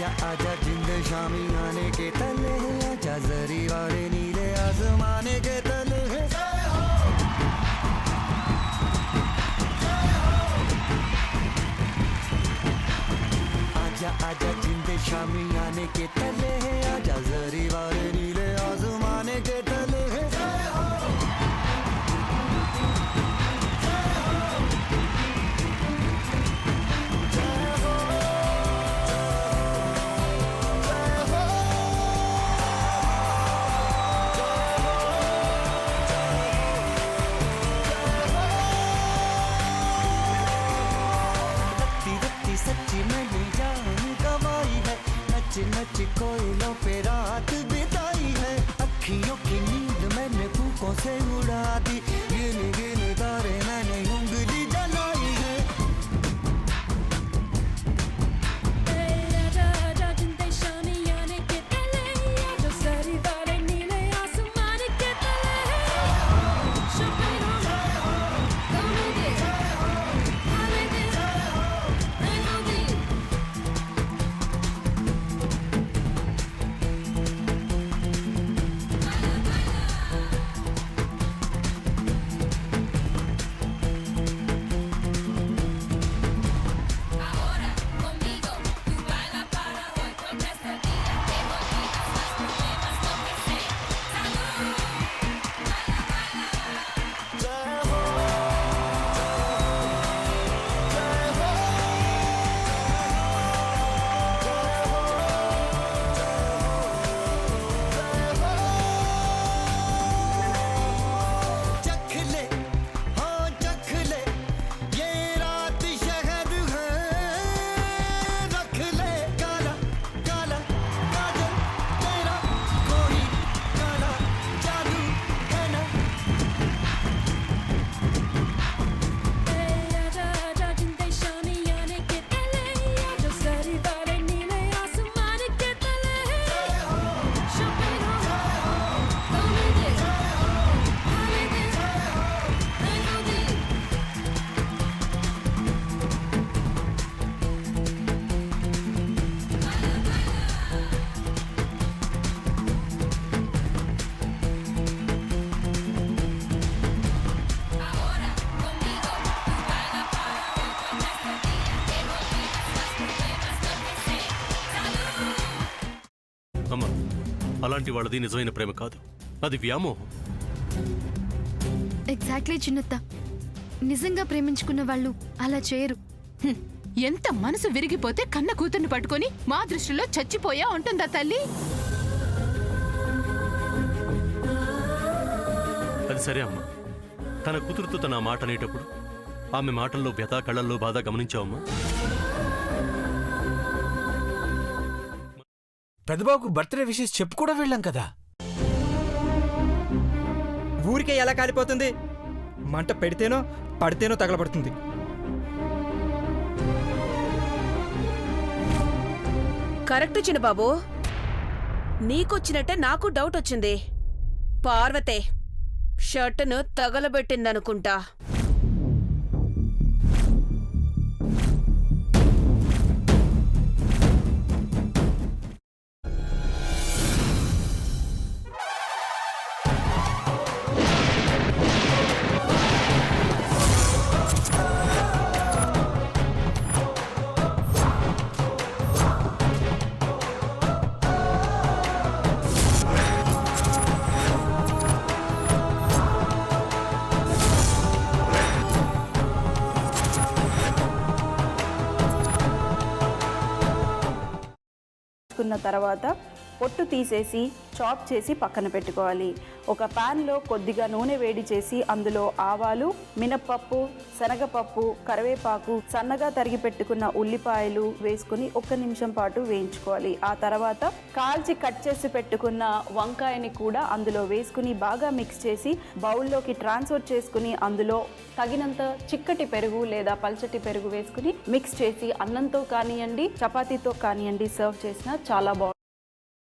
आजा आजा जिंद शामी आने के तले आजा जरी वाले नीले आसमाने के तले आजा आजा जिंद शामी आने के तले आजा जरी वाले नीले आसमाने के तले सच्ची मैंने जान गवाई है नच नच कोयलों पे रात बिताई है अखियों की नींद मैंने फूकों से उड़ा दी गिन गिन तारे मैंने उंगली जलाई है అమ్మా అలాంటి వాళ్ళది నిజమైన ప్రేమ కాదు, అది వ్యామోహం. ఎగ్జాక్ట్లీ చిన్నత్త, నిజంగా ప్రేమించుకున్న వాళ్ళు అలా చేయరు. ఎంత మనసు విరిగిపోతే కన్న కూతుర్ని పట్టుకొని మా దృష్టిలో చచ్చిపోయా ఉంటుందా తల్లి? అది సరే అమ్మా, తన కూతురుతో తన మాట అనేటప్పుడు ఆమె మాటల్లో వ్యథ, కళ్ళల్లో బాధ గమనించావమ్మా? పెద్దబాబుకు బర్త్డే విషెస్ చెప్పు కూడా వెళ్ళాం కదా. ఊరికే ఎలా కాలిపోతుంది? మంట పెడితేనో పడితేనో తగలబడుతుంది. కరెక్ట్ చిన్నబాబు, నీకొచ్చినట్టే నాకు డౌట్ వచ్చింది. పార్వతే షర్టును తగలబెట్టిందనుకుంటా. తర్వాత పొట్టు తీసేసి చాప్ చేసి పక్కన పెట్టుకోవాలి. ఒక ప్యాన్లో కొద్దిగా నూనె వేడి చేసి అందులో ఆవాలు, మినప్పప్పు, శనగపప్పు, కరివేపాకు, సన్నగా తరిగి పెట్టుకున్న ఉల్లిపాయలు వేసుకుని 1 నిమిషం పాటు వేయించుకోవాలి. ఆ తర్వాత కాల్చి కట్ చేసి పెట్టుకున్న వంకాయని కూడా అందులో వేసుకుని బాగా మిక్స్ చేసి బౌల్లోకి ట్రాన్స్ఫర్ చేసుకుని అందులో తగినంత చిక్కటి పెరుగు లేదా పల్చటి పెరుగు వేసుకుని మిక్స్ చేసి అన్నంతో కానివ్వండి, చపాతీతో కానివ్వండి సర్వ్ చేసినా చాలా బాగుంటుంది.